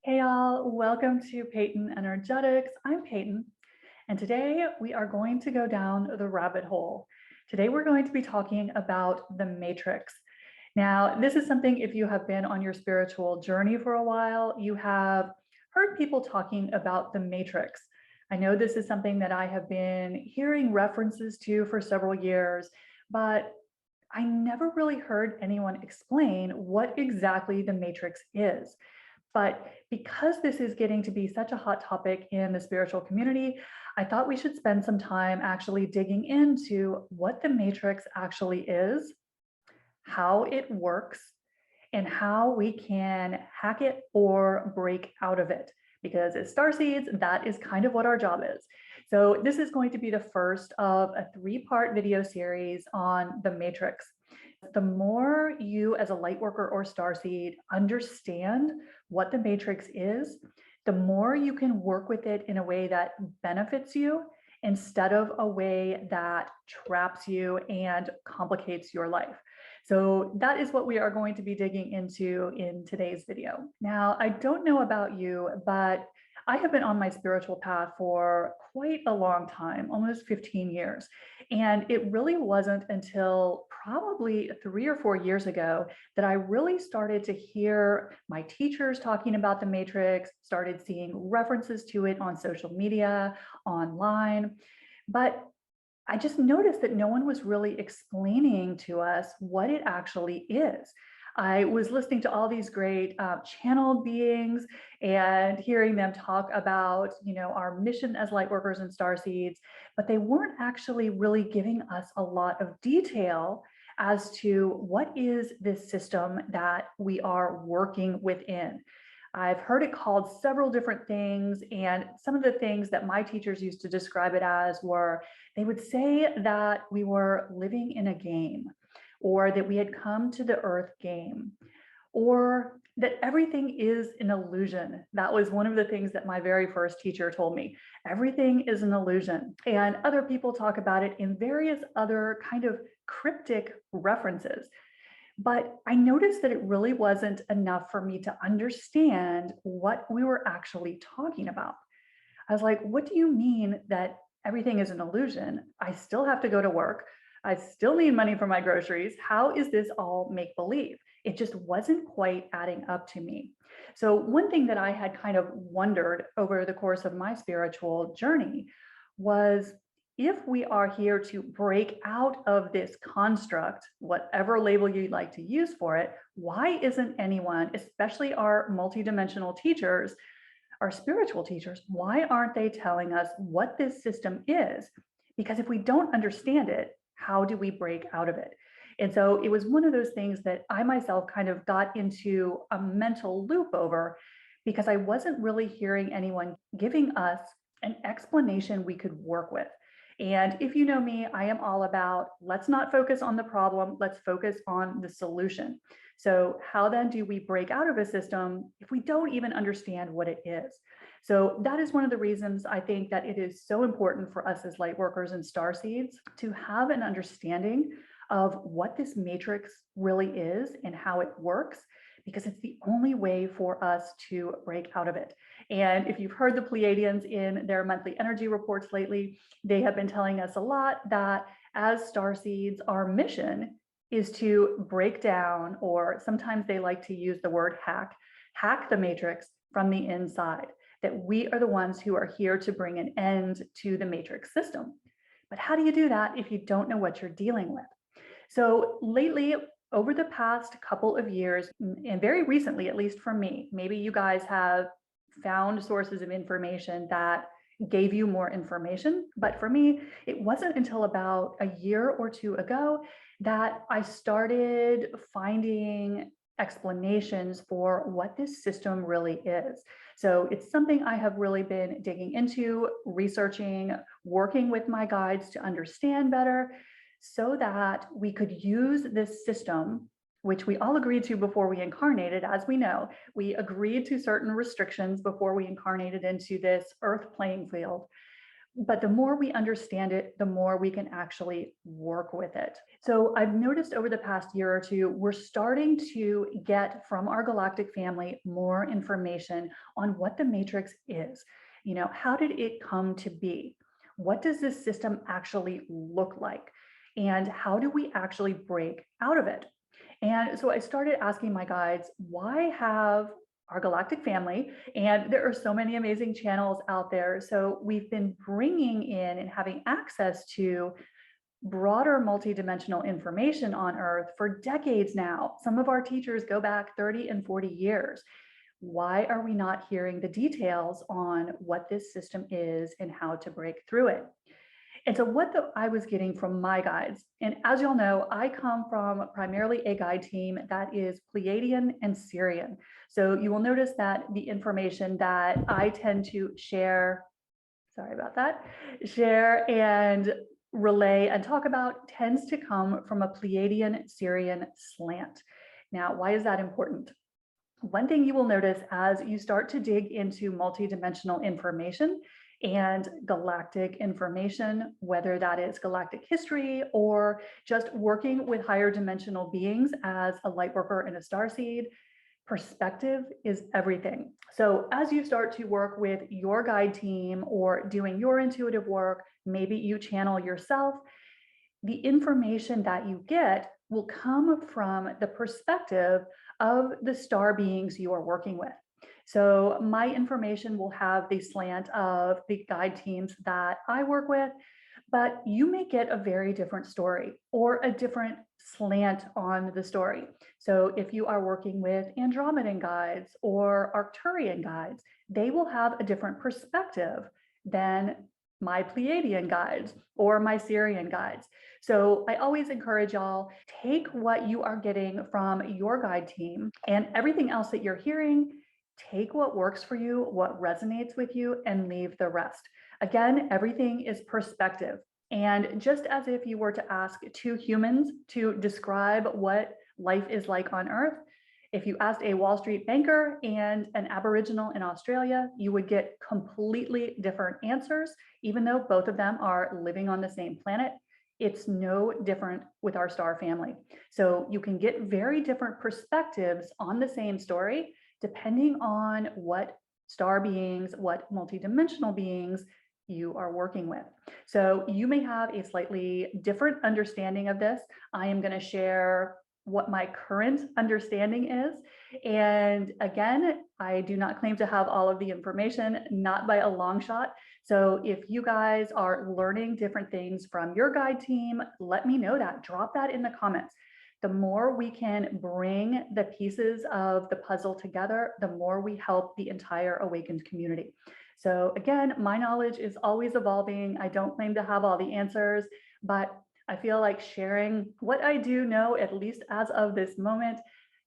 Hey all, welcome to Peyton Energetics. I'm Peyton, and today we are going to go down the rabbit hole. Today we're going to be talking about the matrix. Now, this is something, if you have been on your spiritual journey for a while, you have heard people talking about the matrix. I know this is something that I have been hearing references to for several years, but I never really heard anyone explain what exactly the matrix is. But because this is getting to be such a hot topic in the spiritual community, I thought we should spend some time actually digging into what the matrix actually is, how it works, and how we can hack it or break out of it. Because as starseeds, that is kind of what our job is. So this is going to be the first of a 3-part video series on the matrix. The more you as a light worker or starseed understand what the matrix is, the more you can work with it in a way that benefits you instead of a way that traps you and complicates your life. So that is what we are going to be digging into in today's video. Now, I don't know about you, but I have been on my spiritual path for quite a long time, almost 15 years. And it really wasn't until probably 3 or 4 years ago that I really started to hear my teachers talking about the matrix, started seeing references to it on social media, online. But I just noticed that no one was really explaining to us what it actually is. I was listening to all these great channeled beings and hearing them talk about, our mission as light workers and starseeds, but they weren't actually really giving us a lot of detail as to what is this system that we are working within. I've heard it called several different things, and some of the things that my teachers used to describe it as were, they would say that we were living in a game, or that we had come to the earth game, or that everything is an illusion. That was one of the things that my very first teacher told me. Everything is an illusion. And other people talk about it in various other kind of cryptic references. But I noticed that it really wasn't enough for me to understand what we were actually talking about. I was like, what do you mean that everything is an illusion? I still have to go to work. I still need money for my groceries. How is this all make believe? It just wasn't quite adding up to me. So one thing that I had kind of wondered over the course of my spiritual journey was, if we are here to break out of this construct, whatever label you'd like to use for it, why isn't anyone, especially our multidimensional teachers, our spiritual teachers, why aren't they telling us what this system is? Because if we don't understand it, how do we break out of it? And so it was one of those things that I myself kind of got into a mental loop over, because I wasn't really hearing anyone giving us an explanation we could work with. And if you know me, I am all about, let's not focus on the problem, let's focus on the solution. So how then do we break out of a system if we don't even understand what it is? So that is one of the reasons I think that it is so important for us as light workers and starseeds to have an understanding of what this matrix really is and how it works, because it's the only way for us to break out of it. And if you've heard the Pleiadians in their monthly energy reports lately, they have been telling us a lot that as starseeds, our mission is to break down, or sometimes they like to use the word hack the matrix from the inside, that we are the ones who are here to bring an end to the matrix system. But how do you do that if you don't know what you're dealing with? So lately, over the past couple of years, and very recently, at least for me, maybe you guys have found sources of information that gave you more information. But for me, it wasn't until about a year or two ago that I started finding explanations for what this system really is. So it's something I have really been digging into, researching, working with my guides to understand better, so that we could use this system, which we all agreed to before we incarnated. As we know, we agreed to certain restrictions before we incarnated into this earth playing field. But the more we understand it, the more we can actually work with it. So I've noticed over the past year or two, we're starting to get from our galactic family more information on what the matrix is. How did it come to be? What does this system actually look like? And how do we actually break out of it? And so I started asking my guides, why have our galactic family, and there are so many amazing channels out there. So we've been bringing in and having access to broader multidimensional information on Earth for decades now. Some of our teachers go back 30 and 40 years. Why are we not hearing the details on what this system is and how to break through it? And so what I was getting from my guides, and as y'all know, I come from primarily a guide team that is Pleiadian and Syrian. So you will notice that the information that I tend to share, sorry about that, share and relay and talk about tends to come from a Pleiadian Syrian slant. Now, why is that important? One thing you will notice as you start to dig into multidimensional information and galactic information, whether that is galactic history or just working with higher dimensional beings as a light worker and a starseed, perspective is everything. So as you start to work with your guide team or doing your intuitive work, maybe you channel yourself, the information that you get will come from the perspective of the star beings you are working with. So my information will have the slant of the guide teams that I work with, but you may get a very different story or a different slant on the story. So if you are working with Andromedan guides or Arcturian guides, they will have a different perspective than my Pleiadian guides or my Syrian guides. So I always encourage y'all, take what you are getting from your guide team and everything else that you're hearing, take what works for you, what resonates with you, and leave the rest. Again, everything is perspective. And just as if you were to ask two humans to describe what life is like on Earth, if you asked a Wall Street banker and an Aboriginal in Australia, you would get completely different answers, even though both of them are living on the same planet. It's no different with our star family. So you can get very different perspectives on the same story, depending on what star beings, what multidimensional beings you are working with. So you may have a slightly different understanding of this. I am going to share what my current understanding is. And again, I do not claim to have all of the information, not by a long shot. So if you guys are learning different things from your guide team, let me know that. Drop that in the comments. The more we can bring the pieces of the puzzle together, the more we help the entire awakened community. So again, my knowledge is always evolving. I don't claim to have all the answers, but I feel like sharing what I do know, at least as of this moment,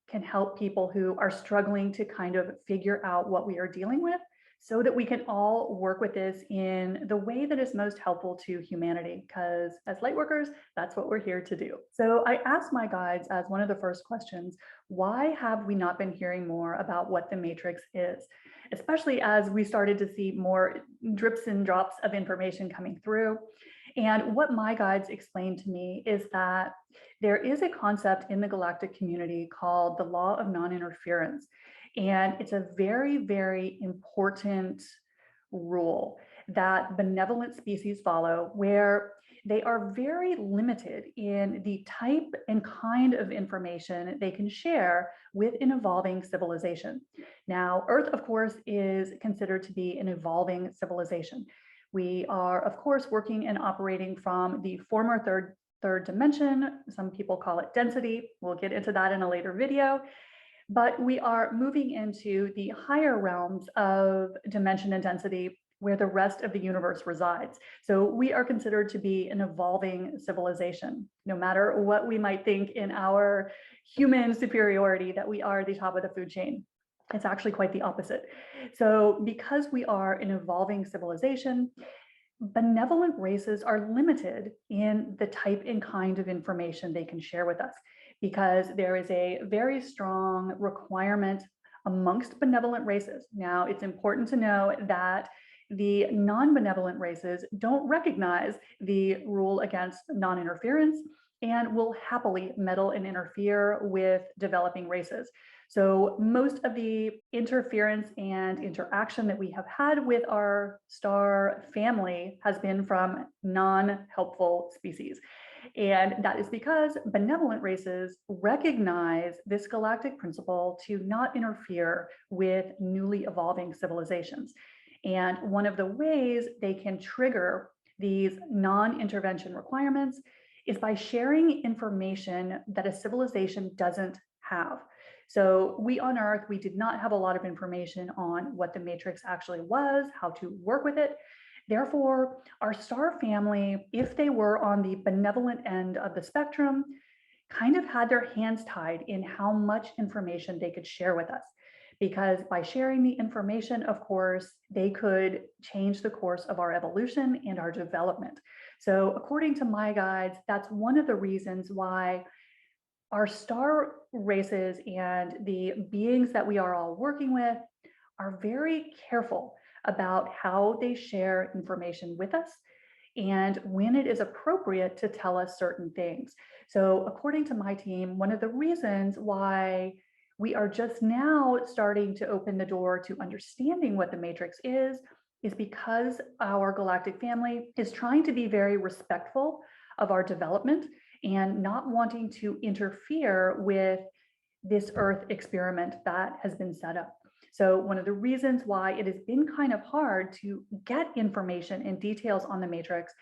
can help people who are struggling to kind of figure out what we are dealing with so that we can all work with this in the way that is most helpful to humanity, because as lightworkers, that's what we're here to do. So I asked my guides as one of the first questions, why have we not been hearing more about what the matrix is? Especially as we started to see more drips and drops of information coming through. And what my guides explained to me is that there is a concept in the galactic community called the law of non-interference. And it's a very, very important rule that benevolent species follow, where they are very limited in the type and kind of information they can share with an evolving civilization. Now, Earth, of course, is considered to be an evolving civilization. We are, of course, working and operating from the former third dimension. Some people call it density. We'll get into that in a later video. But we are moving into the higher realms of dimension and density where the rest of the universe resides. So we are considered to be an evolving civilization, no matter what we might think in our human superiority that we are the top of the food chain. It's actually quite the opposite. So because we are an evolving civilization, benevolent races are limited in the type and kind of information they can share with us, because there is a very strong requirement amongst benevolent races. Now, it's important to know that the non-benevolent races don't recognize the rule against non-interference and will happily meddle and interfere with developing races. So most of the interference and interaction that we have had with our star family has been from non-helpful species. And that is because benevolent races recognize this galactic principle to not interfere with newly evolving civilizations. And one of the ways they can trigger these non-intervention requirements is by sharing information that a civilization doesn't have. So we on Earth, we did not have a lot of information on what the matrix actually was, how to work with it. Therefore, our star family, if they were on the benevolent end of the spectrum, kind of had their hands tied in how much information they could share with us. Because by sharing the information, of course, they could change the course of our evolution and our development. So according to my guides, that's one of the reasons why our star races and the beings that we are all working with are very careful about how they share information with us and when it is appropriate to tell us certain things. So according to my team, one of the reasons why we are just now starting to open the door to understanding what the matrix is because our galactic family is trying to be very respectful of our development and not wanting to interfere with this Earth experiment that has been set up. So one of the reasons why it has been kind of hard to get information and details on the matrix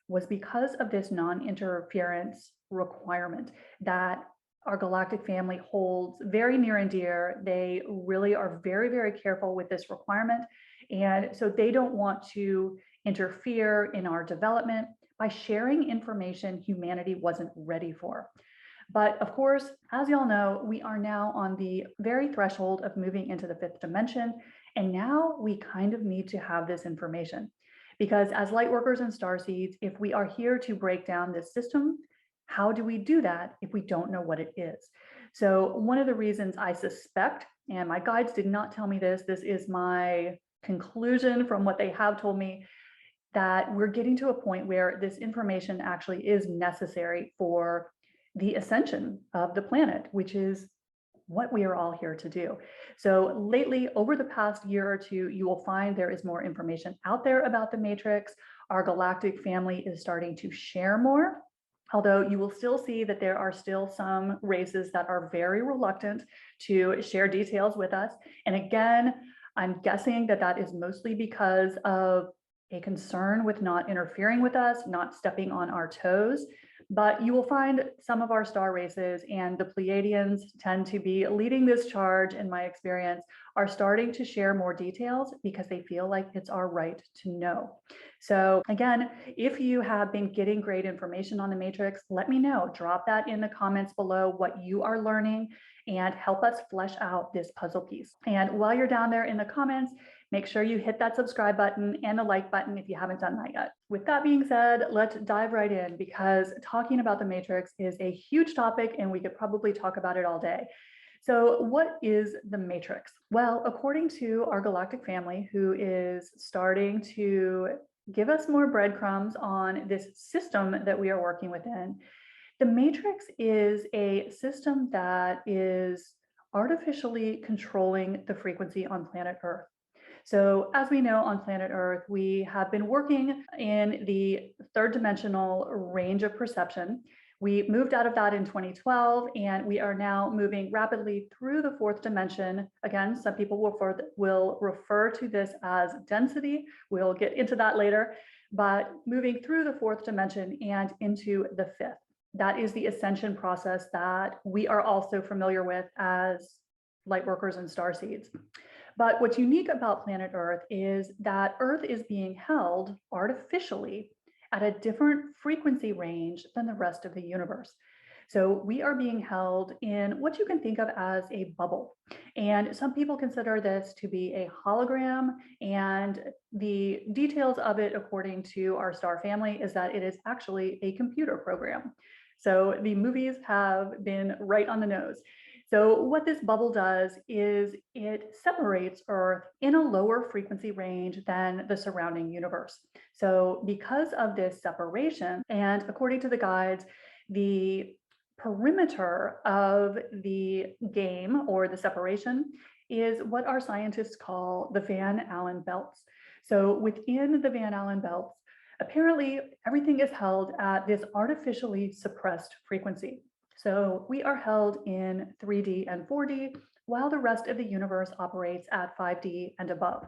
was because of this non-interference requirement that our galactic family holds very near and dear. They really are very, very careful with this requirement. And so they don't want to interfere in our development by sharing information humanity wasn't ready for. But of course, as y'all know, we are now on the very threshold of moving into the fifth dimension. And now we kind of need to have this information because as light workers and starseeds, if we are here to break down this system, how do we do that if we don't know what it is? So one of the reasons I suspect, and my guides did not tell me this is my conclusion from what they have told me, that we're getting to a point where this information actually is necessary for the ascension of the planet, which is what we are all here to do. So lately, over the past year or two, you will find there is more information out there about the matrix. Our galactic family is starting to share more, although you will still see that there are still some races that are very reluctant to share details with us. And again, I'm guessing that that is mostly because of a concern with not interfering with us, not stepping on our toes. But you will find some of our star races, and the Pleiadians tend to be leading this charge, in my experience, are starting to share more details because they feel like it's our right to know. So again, if you have been getting great information on the matrix, let me know. Drop that in the comments below what you are learning and help us flesh out this puzzle piece. And while you're down there in the comments, make sure you hit that subscribe button and the like button if you haven't done that yet. With that being said, let's dive right in because talking about the matrix is a huge topic and we could probably talk about it all day. So what is the matrix? Well, according to our galactic family, who is starting to give us more breadcrumbs on this system that we are working within, the matrix is a system that is artificially controlling the frequency on planet Earth. So as we know, on planet Earth, we have been working in the third dimensional range of perception. We moved out of that in 2012, and we are now moving rapidly through the fourth dimension. Again, some people will refer to this as density. We'll get into that later, but moving through the fourth dimension and into the fifth. That is the ascension process that we are also familiar with as light workers and starseeds. But what's unique about planet Earth is that Earth is being held artificially at a different frequency range than the rest of the universe. So we are being held in what you can think of as a bubble. And some people consider this to be a hologram. And the details of it, according to our star family, is that it is actually a computer program. So the movies have been right on the nose. So what this bubble does is it separates Earth in a lower frequency range than the surrounding universe. So because of this separation, and according to the guides, the perimeter of the game or the separation is what our scientists call the Van Allen belts. So within the Van Allen belts, apparently everything is held at this artificially suppressed frequency. So we are held in 3D and 4D while the rest of the universe operates at 5D and above.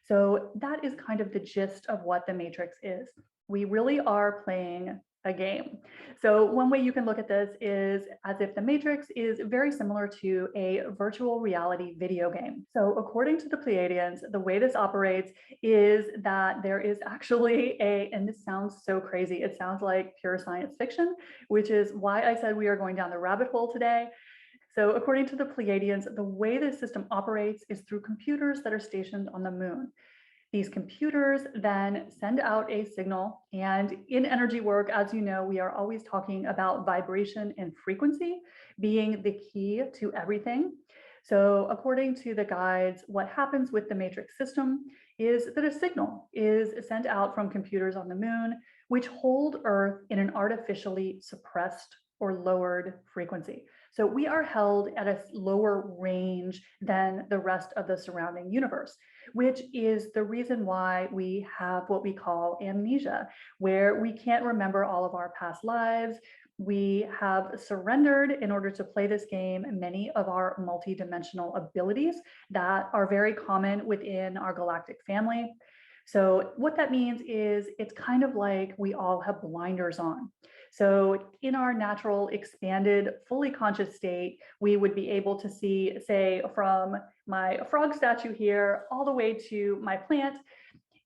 So that is kind of the gist of what the Matrix is. We really are playing a game. So one way you can look at this is as if the Matrix is very similar to a virtual reality video game. So according to the Pleiadians, the way this operates is that there is actually and this sounds so crazy, it sounds like pure science fiction, which is why I said we are going down the rabbit hole today. So according to the Pleiadians, the way the system operates is through computers that are stationed on the moon. These computers then send out a signal, and in energy work, as you know, we are always talking about vibration and frequency being the key to everything. So according to the guides, what happens with the matrix system is that a signal is sent out from computers on the moon, which hold Earth in an artificially suppressed or lowered frequency. So we are held at a lower range than the rest of the surrounding universe, which is the reason why we have what we call amnesia, where we can't remember all of our past lives. We have surrendered in order to play this game many of our multidimensional abilities that are very common within our galactic family. So what that means is it's kind of like we all have blinders on. So in our natural, expanded, fully conscious state, we would be able to see, say, from my frog statue here all the way to my plant.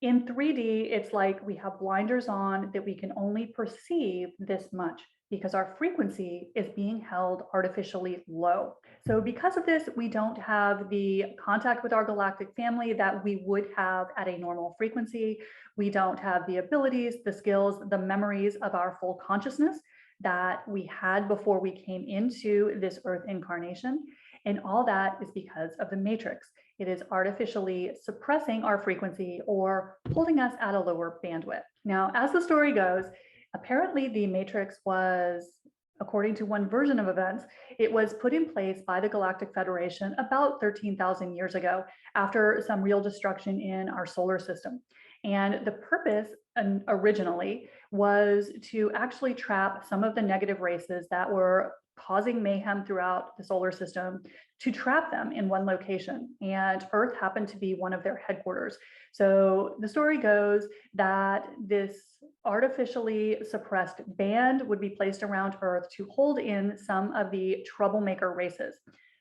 In 3D, it's like we have blinders on that we can only perceive this much because our frequency is being held artificially low. So because of this, we don't have the contact with our galactic family that we would have at a normal frequency. We don't have the abilities, the skills, the memories of our full consciousness that we had before we came into this Earth incarnation. And all that is because of the matrix. It is artificially suppressing our frequency or holding us at a lower bandwidth. Now, as the story goes, apparently the matrix was, according to one version of events, it was put in place by the Galactic Federation about 13,000 years ago after some real destruction in our solar system. And the purpose originally was to actually trap some of the negative races that were causing mayhem throughout the solar system, to trap them in one location. And Earth happened to be one of their headquarters. So the story goes that this artificially suppressed band would be placed around Earth to hold in some of the troublemaker races.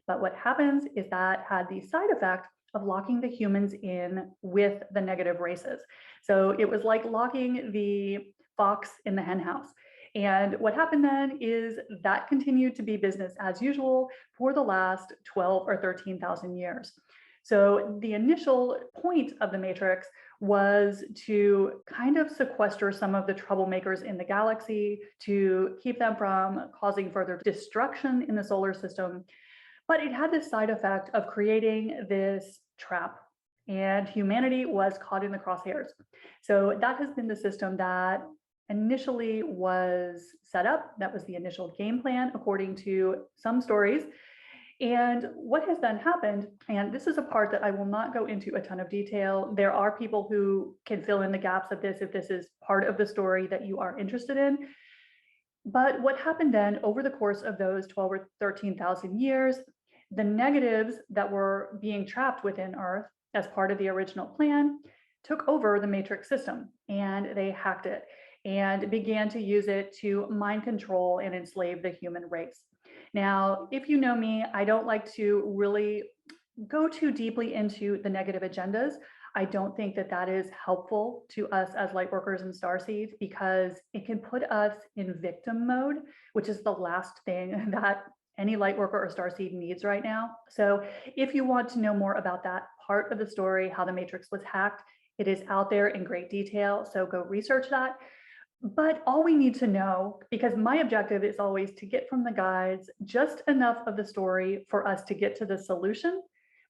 But what happens is that had the side effect of locking the humans in with the negative races. So it was like locking the fox in the hen house. And what happened then is that continued to be business as usual for the last 12 or 13,000 years. So the initial point of the matrix was to kind of sequester some of the troublemakers in the galaxy, to keep them from causing further destruction in the solar system. But it had this side effect of creating this trap, and humanity was caught in the crosshairs. So that has been the system that initially was set up. That was the initial game plan, according to some stories. And what has then happened, and this is a part that I will not go into a ton of detail. There are people who can fill in the gaps of this if this is part of the story that you are interested in. But what happened then over the course of those 12 or 13,000 years, the negatives that were being trapped within Earth as part of the original plan took over the matrix system, and they hacked it and began to use it to mind control and enslave the human race. Now, if you know me, I don't like to really go too deeply into the negative agendas. I don't think that that is helpful to us as light workers and starseeds, because it can put us in victim mode, which is the last thing that any light worker or starseed needs right now. So if you want to know more about that part of the story, how the matrix was hacked, it is out there in great detail. So go research that. But all we need to know, because my objective is always to get from the guides just enough of the story for us to get to the solution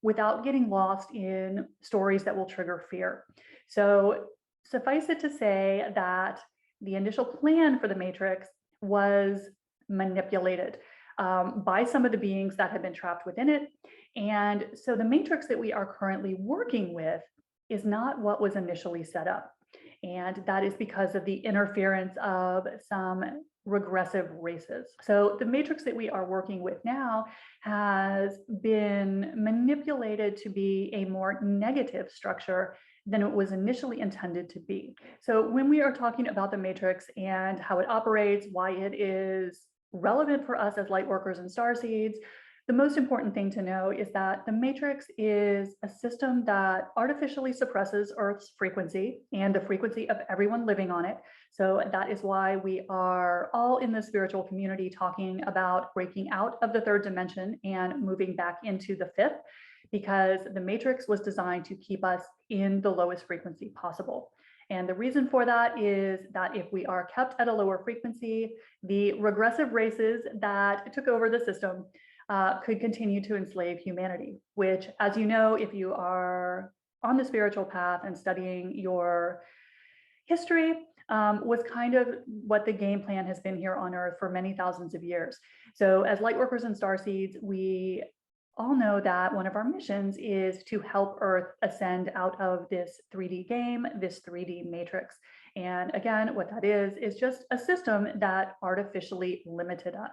without getting lost in stories that will trigger fear. So suffice it to say that the initial plan for the Matrix was manipulated by some of the beings that had been trapped within it. And so the Matrix that we are currently working with is not what was initially set up. And that is because of the interference of some regressive races. So the matrix that we are working with now has been manipulated to be a more negative structure than it was initially intended to be. So when we are talking about the matrix and how it operates, why it is relevant for us as light workers and starseeds, the most important thing to know is that the matrix is a system that artificially suppresses Earth's frequency and the frequency of everyone living on it. So that is why we are all in the spiritual community talking about breaking out of the third dimension and moving back into the fifth, because the matrix was designed to keep us in the lowest frequency possible. And the reason for that is that if we are kept at a lower frequency, the regressive races that took over the system could continue to enslave humanity, which, as you know, if you are on the spiritual path and studying your history, was kind of what the game plan has been here on Earth for many thousands of years. So as light workers and starseeds, we all know that one of our missions is to help Earth ascend out of this 3D game, this 3D matrix. And again, what that is just a system that artificially limited us.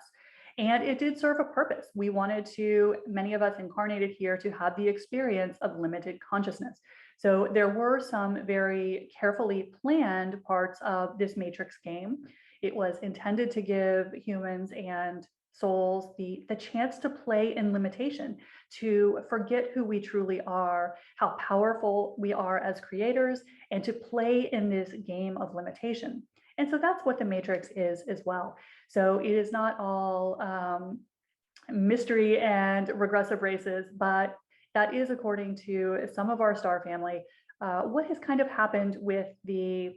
And it did serve a purpose. We wanted to, many of us incarnated here, to have the experience of limited consciousness. So there were some very carefully planned parts of this matrix game. It was intended to give humans and souls the chance to play in limitation, to forget who we truly are, how powerful we are as creators, and to play in this game of limitation. And so that's what the matrix is as well. So it is not all mystery and regressive races, but that is, according to some of our star family, what has kind of happened with the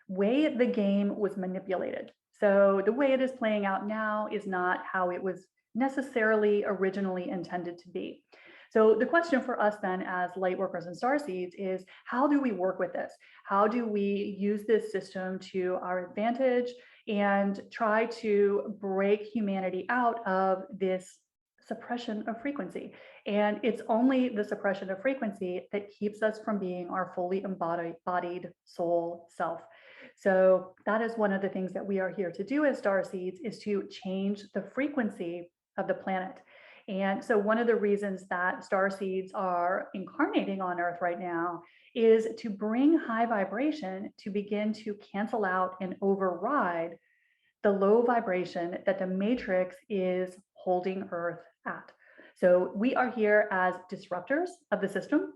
way the game was manipulated. So the way it is playing out now is not how it was necessarily originally intended to be. So the question for us then as light workers and starseeds is, how do we work with this? How do we use this system to our advantage and try to break humanity out of this suppression of frequency? And it's only the suppression of frequency that keeps us from being our fully embodied soul self. So that is one of the things that we are here to do as starseeds, is to change the frequency of the planet. And so one of the reasons that starseeds are incarnating on Earth right now is to bring high vibration to begin to cancel out and override the low vibration that the matrix is holding Earth at. So we are here as disruptors of the system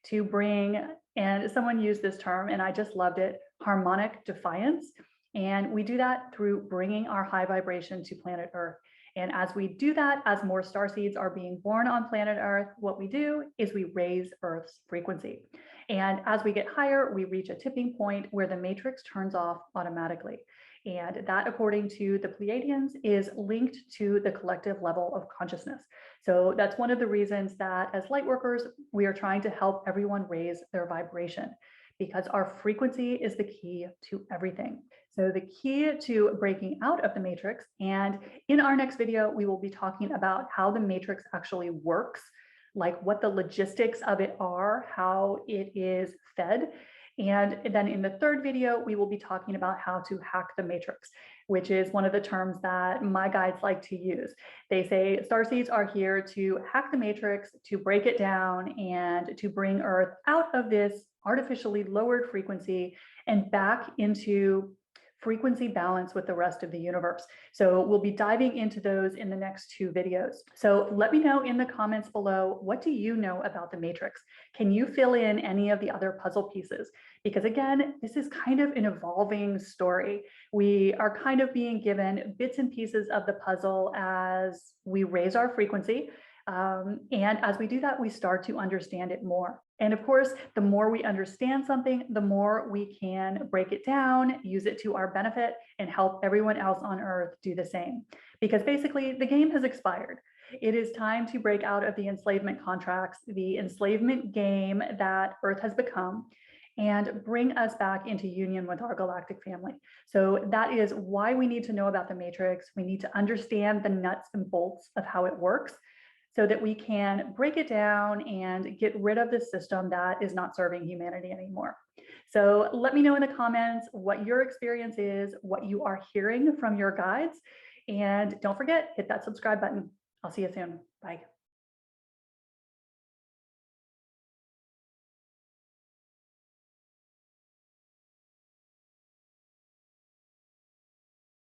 to bring, and someone used this term and I just loved it, harmonic defiance. And we do that through bringing our high vibration to planet Earth. And as we do that, as more starseeds are being born on planet Earth, what we do is we raise Earth's frequency. And as we get higher, we reach a tipping point where the matrix turns off automatically. And that, according to the Pleiadians, is linked to the collective level of consciousness. So that's one of the reasons that as light workers, we are trying to help everyone raise their vibration, because our frequency is the key to everything. So the key to breaking out of the matrix, and in our next video, we will be talking about how the matrix actually works, like what the logistics of it are, how it is fed. And then in the third video, we will be talking about how to hack the matrix, which is one of the terms that my guides like to use. They say starseeds are here to hack the matrix, to break it down, and to bring Earth out of this artificially lowered frequency and back into frequency balance with the rest of the universe. So we'll be diving into those in the next two videos. So let me know in the comments below, what do you know about the matrix? Can you fill in any of the other puzzle pieces? Because again, this is kind of an evolving story. We are kind of being given bits and pieces of the puzzle as we raise our frequency. And as we do that, we start to understand it more. And of course, the more we understand something, the more we can break it down, use it to our benefit, and help everyone else on Earth do the same. Because basically, the game has expired. It is time to break out of the enslavement contracts, the enslavement game that Earth has become, and bring us back into union with our galactic family. So that is why we need to know about the matrix. We need to understand the nuts and bolts of how it works so that we can break it down and get rid of this system that is not serving humanity anymore. So let me know in the comments what your experience is, what you are hearing from your guides, and don't forget, hit that subscribe button. I'll see you soon. Bye.